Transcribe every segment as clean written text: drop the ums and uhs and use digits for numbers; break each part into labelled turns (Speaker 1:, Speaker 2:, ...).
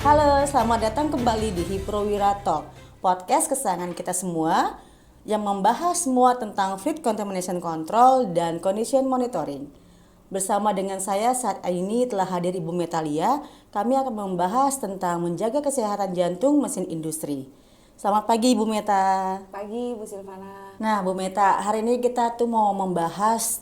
Speaker 1: Halo, selamat datang kembali di Hiprowira Talk, podcast kesayangan kita semua yang membahas semua tentang fluid contamination control dan condition monitoring. Bersama dengan saya saat ini telah hadir Ibu Metalia, kami akan membahas tentang menjaga kesehatan jantung mesin industri. Selamat pagi Ibu Meta.
Speaker 2: Pagi Bu Silvana.
Speaker 1: Nah Bu Meta, hari ini kita tuh mau membahas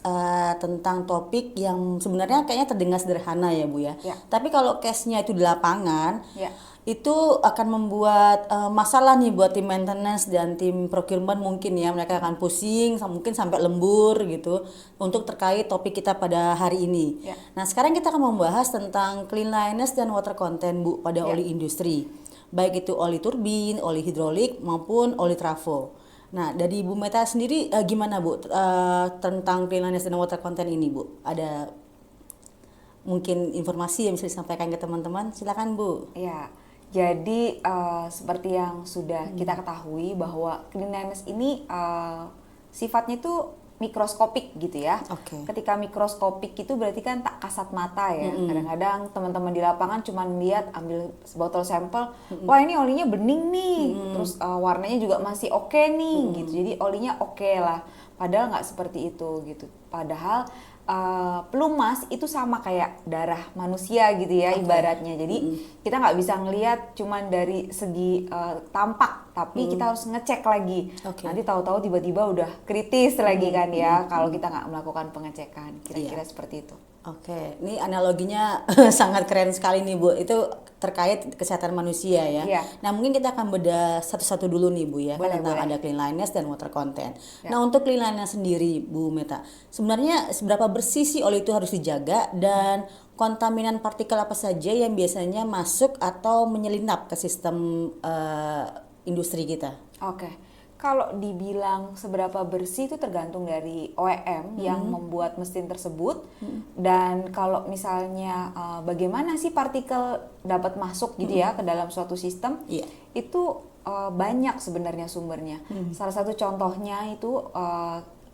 Speaker 1: tentang topik yang sebenarnya kayaknya terdengar sederhana ya Bu ya.
Speaker 2: Ya.
Speaker 1: Tapi kalau case-nya itu di lapangan,
Speaker 2: Ya.
Speaker 1: itu akan membuat masalah nih buat tim maintenance dan tim procurement mungkin ya. Mereka akan pusing, mungkin sampai lembur gitu untuk terkait topik kita pada hari ini.
Speaker 2: Ya.
Speaker 1: Nah sekarang kita akan membahas tentang cleanliness dan water content Bu pada
Speaker 2: Ya.
Speaker 1: oli industri. Baik itu oli turbin, oli hidrolik maupun oli trafo. Nah, dari Bu Meta sendiri gimana Bu tentang cleanliness dan water content ini Bu? Ada mungkin informasi yang bisa disampaikan ke teman-teman? Silakan Bu.
Speaker 2: Ya. Jadi seperti yang sudah kita ketahui bahwa cleanliness ini sifatnya itu mikroskopik gitu ya.
Speaker 1: Oke.
Speaker 2: Ketika mikroskopik itu berarti kan tak kasat mata ya. Kadang-kadang teman-teman di lapangan cuma lihat ambil botol sampel, wah ini olinya bening nih, terus warnanya juga masih oke nih gitu. Jadi olinya oke lah. Padahal nggak seperti itu gitu. Padahal pelumas itu sama kayak darah manusia gitu ya ibaratnya. Jadi kita nggak bisa ngelihat cuman dari segi tampak, tapi kita harus ngecek lagi.
Speaker 1: Oke.
Speaker 2: Nanti tahu-tahu tiba-tiba udah kritis lagi kan ya kalau kita nggak melakukan pengecekan. Kira-kira seperti itu.
Speaker 1: Oke, ini analoginya sangat keren sekali nih Bu. Itu terkait kesehatan manusia ya.
Speaker 2: Iya.
Speaker 1: Nah mungkin kita akan bedah satu-satu dulu nih Bu ya.
Speaker 2: Boleh,
Speaker 1: Tentang
Speaker 2: boleh.
Speaker 1: ada cleanliness dan water content.
Speaker 2: Ya.
Speaker 1: Nah untuk cleanliness sendiri Bu Meta, sebenarnya seberapa bersih sih oli itu harus dijaga dan kontaminan partikel apa saja yang biasanya masuk atau menyelinap ke sistem industri kita?
Speaker 2: Oke. Kalau dibilang seberapa bersih itu tergantung dari OEM yang membuat mesin tersebut. Dan kalau misalnya bagaimana sih partikel dapat masuk gitu ya ke dalam suatu sistem,
Speaker 1: Iya.
Speaker 2: itu banyak sebenarnya sumbernya. Salah satu contohnya itu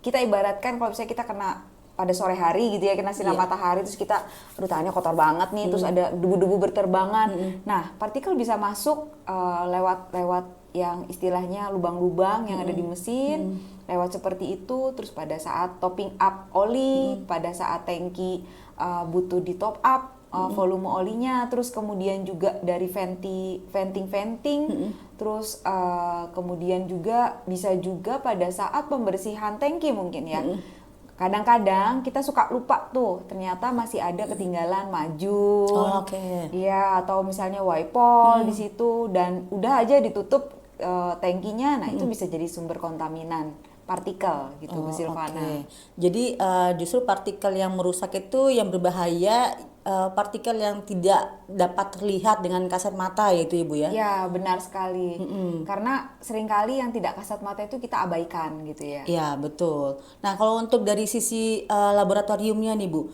Speaker 2: kita ibaratkan kalau misalnya kita kena pada sore hari gitu ya, kena sinar matahari terus kita aduh tangannya kotor banget nih, terus ada debu-debu berterbangan. Nah, partikel bisa masuk lewat yang istilahnya lubang-lubang yang ada di mesin, lewat seperti itu. Terus pada saat topping up oli, pada saat tangki butuh di top up volume olinya, terus kemudian juga dari venting, terus kemudian juga bisa juga pada saat pembersihan tangki mungkin ya. Kadang-kadang kita suka lupa tuh, ternyata masih ada ketinggalan majun,
Speaker 1: Oh, oke.
Speaker 2: ya, atau misalnya wipol di situ dan udah aja ditutup tangkinya, nah itu bisa jadi sumber kontaminan partikel gitu Bu Silvana.
Speaker 1: Oke. Jadi justru partikel yang merusak itu yang berbahaya, partikel yang tidak dapat terlihat dengan kasat mata yaitu Ibu ya?
Speaker 2: Ya benar sekali, karena seringkali yang tidak kasat mata itu kita abaikan gitu ya.
Speaker 1: Iya betul. Nah kalau untuk dari sisi laboratoriumnya nih Bu,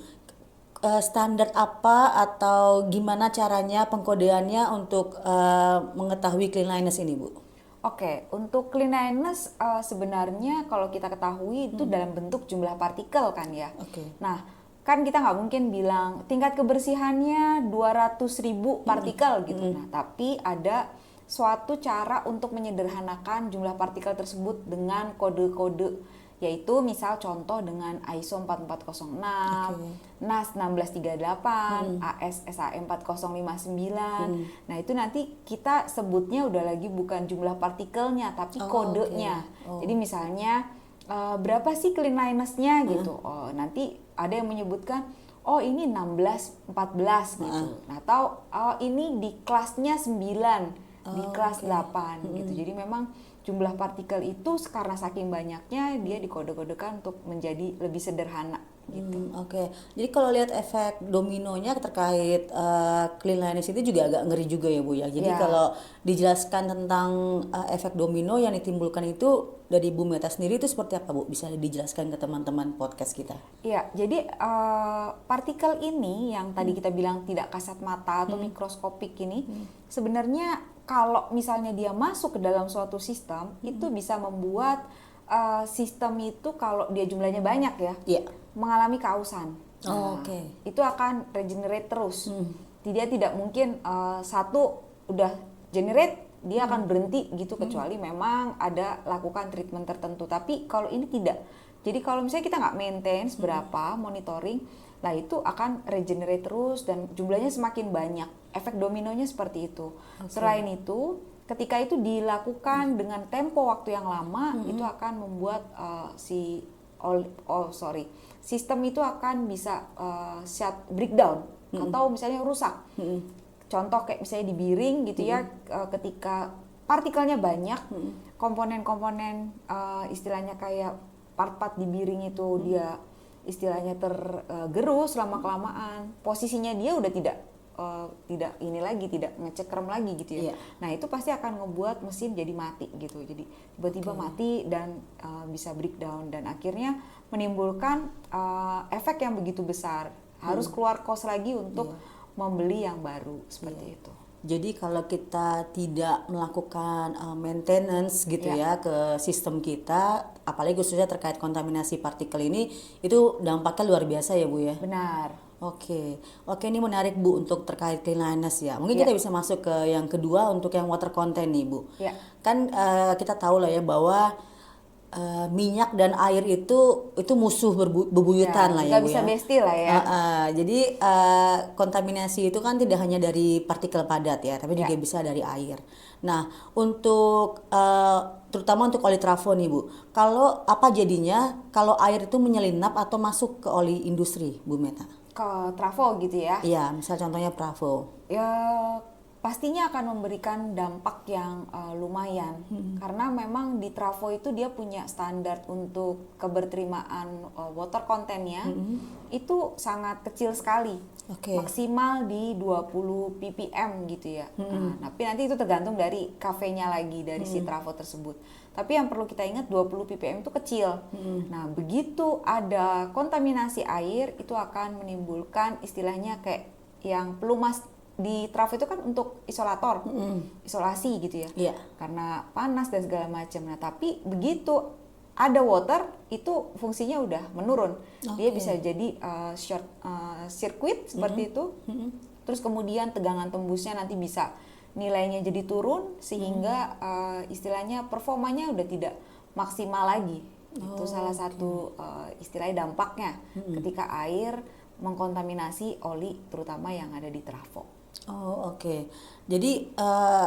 Speaker 1: standar apa atau gimana caranya pengkodeannya untuk mengetahui cleanliness ini Bu?
Speaker 2: Oke, untuk cleanliness sebenarnya kalau kita ketahui itu dalam bentuk jumlah partikel kan ya.
Speaker 1: Oke.
Speaker 2: Nah, kan kita nggak mungkin bilang tingkat kebersihannya 200.000 partikel gitu. Nah, tapi ada suatu cara untuk menyederhanakan jumlah partikel tersebut dengan kode-kode, yaitu misal contoh dengan ISO 4406, NAS 1638, AS SAE 4059. Nah, itu nanti kita sebutnya udah lagi bukan jumlah partikelnya tapi kodenya. Jadi misalnya berapa sih cleanliness-nya gitu. Oh, nanti ada yang menyebutkan oh ini 1614 gitu. Nah, atau oh ini di kelasnya 9, di kelas 8 gitu. Jadi memang jumlah partikel itu karena saking banyaknya dia dikode-kodekan untuk menjadi lebih sederhana gitu.
Speaker 1: Oke. Jadi kalau lihat efek dominonya terkait cleanliness itu juga agak ngeri juga ya Bu ya. Jadi
Speaker 2: Ya.
Speaker 1: kalau dijelaskan tentang efek domino yang ditimbulkan itu dari Bu Meta sendiri itu seperti apa Bu? Bisa dijelaskan ke teman-teman podcast kita?
Speaker 2: Iya, jadi partikel ini yang tadi kita bilang tidak kasat mata atau mikroskopik ini sebenarnya kalau misalnya dia masuk ke dalam suatu sistem itu bisa membuat sistem itu kalau dia jumlahnya banyak ya,
Speaker 1: Iya.
Speaker 2: mengalami kausan.
Speaker 1: Oh, oke.
Speaker 2: Itu akan regenerate terus. dia tidak mungkin satu udah generate dia akan berhenti gitu, kecuali memang ada lakukan treatment tertentu. Tapi kalau ini tidak. Jadi kalau misalnya kita nggak maintain berapa monitoring, lah itu akan regenerate terus dan jumlahnya semakin banyak. Efek dominonya seperti itu. Selain itu, ketika itu dilakukan dengan tempo waktu yang lama, itu akan membuat sistem itu akan bisa breakdown atau misalnya rusak. Contoh kayak misalnya di bearing gitu ya, ketika partikelnya banyak, komponen-komponen istilahnya kayak part-part di bearing itu dia istilahnya tergerus lama kelamaan, posisinya dia udah tidak ini lagi, tidak ngecekrem lagi gitu ya. Nah itu pasti akan ngebuat mesin jadi mati gitu, jadi tiba-tiba mati dan bisa breakdown dan akhirnya menimbulkan efek yang begitu besar, harus keluar cost lagi untuk membeli yang baru seperti itu.
Speaker 1: Jadi kalau kita tidak melakukan maintenance gitu ya ke sistem kita, apalagi khususnya terkait kontaminasi partikel ini, itu dampaknya luar biasa ya Bu ya?
Speaker 2: Benar.
Speaker 1: Oke, ini menarik Bu untuk terkait cleanliness ya. Mungkin kita bisa masuk ke yang kedua untuk yang water content nih Bu. Kan kita tahu lah ya bahwa minyak dan air itu musuh bebuyutan lah ya Bu
Speaker 2: bisa
Speaker 1: ya.
Speaker 2: besti lah ya.
Speaker 1: Jadi kontaminasi itu kan tidak hanya dari partikel padat ya, tapi juga bisa dari air. Nah untuk terutama untuk oli trafo nih Bu, kalau apa jadinya kalau air itu menyelinap atau masuk ke oli industri Bu Meta?
Speaker 2: Ke trafo gitu ya?
Speaker 1: Iya, misal contohnya trafo.
Speaker 2: Ya pastinya akan memberikan dampak yang lumayan, karena memang di trafo itu dia punya standar untuk keberterimaan water contentnya itu sangat kecil sekali, maksimal di 20 ppm gitu ya. Nah, tapi nanti itu tergantung dari kafenya lagi, dari si trafo tersebut. Tapi yang perlu kita ingat 20 ppm itu kecil. Nah begitu ada kontaminasi air itu akan menimbulkan istilahnya kayak yang pelumas. Di trafo itu kan untuk isolator, isolasi gitu ya, karena panas dan segala macam. Nah tapi begitu ada water itu fungsinya udah menurun, dia bisa jadi short circuit seperti itu. Terus kemudian tegangan tembusnya nanti bisa nilainya jadi turun sehingga istilahnya performanya udah tidak maksimal lagi. Itu salah satu istilahnya dampaknya ketika air mengkontaminasi oli terutama yang ada di trafo.
Speaker 1: Jadi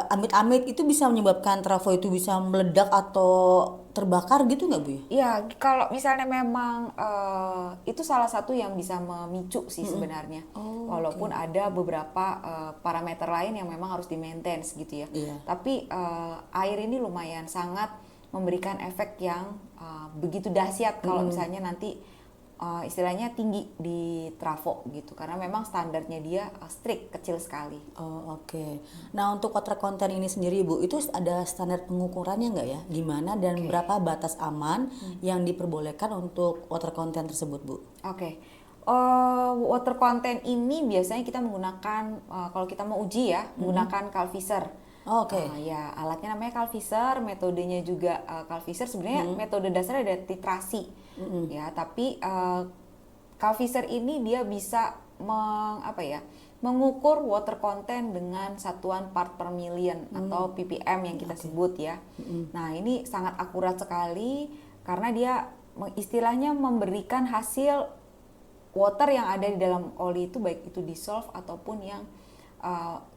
Speaker 1: amit-amit itu bisa menyebabkan trafo itu bisa meledak atau terbakar gitu nggak Bu?
Speaker 2: Iya, kalau misalnya memang itu salah satu yang bisa memicu sih sebenarnya. Walaupun ada beberapa parameter lain yang memang harus di-maintain gitu ya. Tapi air ini lumayan sangat memberikan efek yang begitu dahsyat kalau misalnya nanti istilahnya tinggi di trafo gitu, karena memang standarnya dia strict, kecil sekali. Nah untuk water content ini sendiri Bu, itu ada standar pengukurannya nggak ya? Gimana dan berapa batas aman yang diperbolehkan untuk water content tersebut Bu? Water content ini biasanya kita menggunakan kalau kita mau uji ya, menggunakan Calvisor. Ya alatnya namanya Calvisor, metodenya juga Calvisor. Sebenarnya metode dasarnya ada titrasi. Ya, tapi Calvisor ini dia bisa mengukur water content dengan satuan part per million atau ppm yang kita sebut ya. Nah, ini sangat akurat sekali karena dia istilahnya memberikan hasil water yang ada di dalam oli itu, baik itu dissolve ataupun yang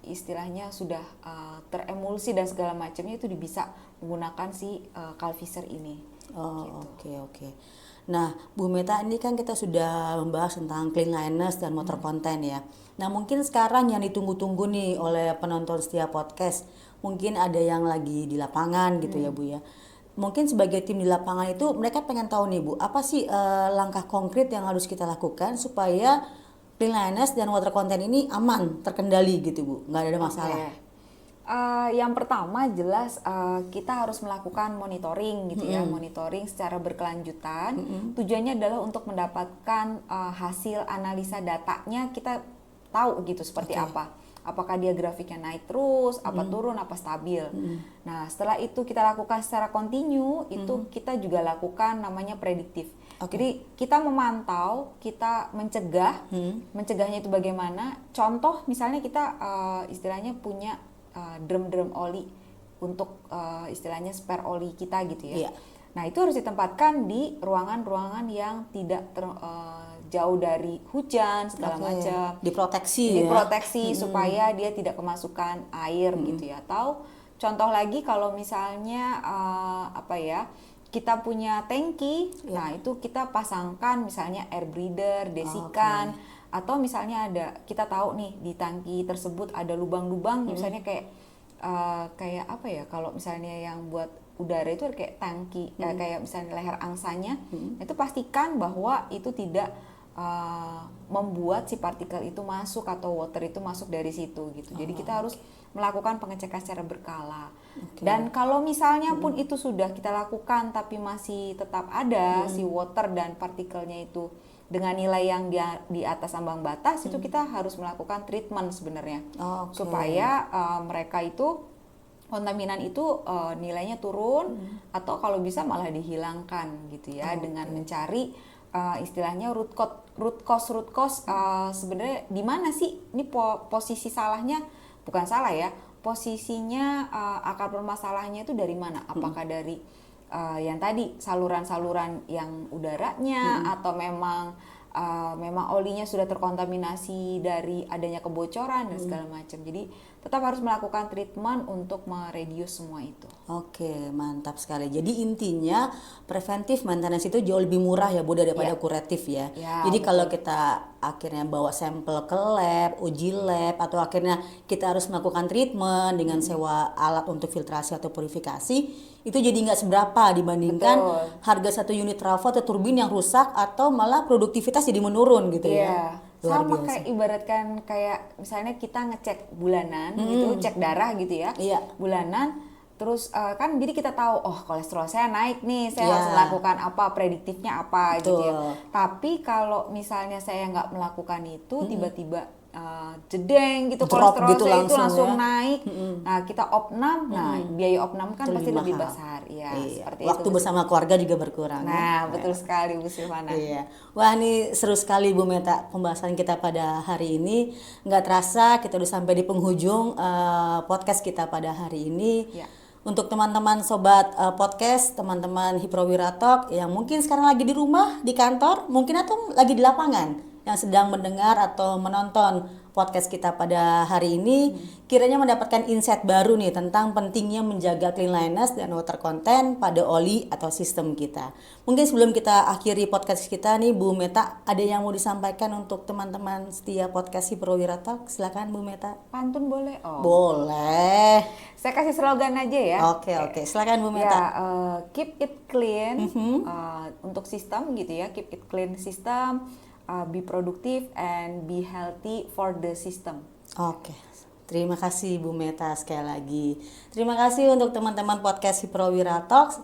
Speaker 2: istilahnya sudah teremulsi dan segala macamnya, itu bisa menggunakan si Calvisor ini.
Speaker 1: Nah, Bu Meta, ini kan kita sudah membahas tentang cleanliness dan water content ya. Nah, mungkin sekarang yang ditunggu-tunggu nih oleh penonton setiap podcast, mungkin ada yang lagi di lapangan gitu ya Bu ya. Mungkin sebagai tim di lapangan itu mereka pengen tahu nih Bu, apa sih langkah konkret yang harus kita lakukan supaya cleanliness dan water content ini aman, terkendali gitu Bu, nggak ada masalah.
Speaker 2: Yang pertama jelas kita harus melakukan monitoring gitu ya, monitoring secara berkelanjutan. Tujuannya adalah untuk mendapatkan hasil analisa datanya, kita tahu gitu seperti apa. Apakah dia grafiknya naik terus, apa turun, apa stabil. Nah setelah itu kita lakukan secara kontinu, itu kita juga lakukan namanya prediktif. Jadi kita memantau, kita mencegah, mencegahnya itu bagaimana? Contoh misalnya kita istilahnya punya drum-drum oli untuk istilahnya spare oli kita gitu ya. Nah itu harus ditempatkan di ruangan-ruangan yang tidak jauh dari hujan segala macam.
Speaker 1: Diproteksi
Speaker 2: Supaya dia tidak kemasukan air gitu ya. Atau contoh lagi kalau misalnya kita punya tangki, nah itu kita pasangkan misalnya air breather, desikan, atau misalnya kita tahu nih di tangki tersebut ada lubang-lubang, misalnya kayak apa ya, kalau misalnya yang buat udara itu kayak tangki, kayak misalnya leher angsanya, itu pastikan bahwa itu tidak membuat si partikel itu masuk atau water itu masuk dari situ gitu. Jadi kita harus melakukan pengecekan secara berkala. Dan kalau misalnya pun itu sudah kita lakukan tapi masih tetap ada si water dan partikelnya itu dengan nilai yang di atas ambang batas, itu kita harus melakukan treatment sebenarnya. Supaya mereka itu kontaminan itu nilainya turun atau kalau bisa malah dihilangkan gitu ya, dengan mencari istilahnya root cause sebenarnya di mana sih ini posisi salahnya, bukan salah ya, posisinya akar permasalahannya itu dari mana? Apakah dari yang tadi saluran-saluran yang udaranya atau memang olinya sudah terkontaminasi dari adanya kebocoran dan segala macam. Jadi tetap harus melakukan treatment untuk mereduce semua itu.
Speaker 1: Oke, mantap sekali. Jadi intinya preventif maintenance itu jauh lebih murah ya Bu daripada kuratif ya. Jadi kalau kita akhirnya bawa sampel ke lab, uji lab, atau akhirnya kita harus melakukan treatment dengan sewa alat untuk filtrasi atau purifikasi, itu jadi nggak seberapa dibandingkan harga satu unit trafo atau turbin yang rusak atau malah produktivitas jadi menurun gitu ya.
Speaker 2: Sama kayak ibaratkan kayak misalnya kita ngecek bulanan gitu, cek darah gitu ya, bulanan, terus kan jadi kita tahu kolesterol saya naik nih, saya harus melakukan apa, prediktifnya apa gitu ya. Tapi kalau misalnya saya nggak melakukan itu, tiba-tiba jedeng gitu, kolesterol gitu saya itu langsung naik. Nah kita opnam, biaya opnam kan pasti lebih besar ya. Seperti
Speaker 1: waktu
Speaker 2: itu.
Speaker 1: Bersama keluarga juga berkurang.
Speaker 2: Nah betul sekali Bu Silvana.
Speaker 1: Wah ini seru sekali Bu Meta pembahasan kita pada hari ini. Nggak terasa kita udah sampai di penghujung podcast kita pada hari ini. Untuk teman-teman sobat podcast, teman-teman Hiprawira Talk yang mungkin sekarang lagi di rumah, di kantor, mungkin atau lagi di lapangan yang sedang mendengar atau menonton podcast kita pada hari ini, kiranya mendapatkan insight baru nih tentang pentingnya menjaga cleanliness dan water content pada oli atau sistem kita. Mungkin sebelum kita akhiri podcast kita nih Bu Meta, ada yang mau disampaikan untuk teman-teman setia podcast Hiprawira Talk? Silakan Bu Meta.
Speaker 2: Pantun boleh?
Speaker 1: Boleh.
Speaker 2: Saya kasih slogan aja ya.
Speaker 1: Oke. Silakan Bu Meta.
Speaker 2: Keep it clean untuk sistem gitu ya. Keep it clean system. Be productive and be healthy for the system.
Speaker 1: Oke. Terima kasih Bu Meta sekali lagi. Terima kasih untuk teman-teman podcast Hiprawira Talks.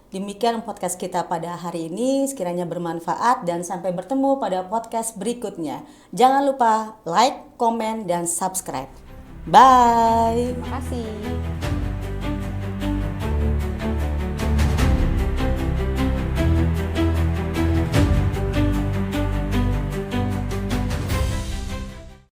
Speaker 1: Demikian podcast kita pada hari ini, sekiranya bermanfaat dan sampai bertemu pada podcast berikutnya. Jangan lupa like, komen, dan subscribe. Bye.
Speaker 2: Terima kasih.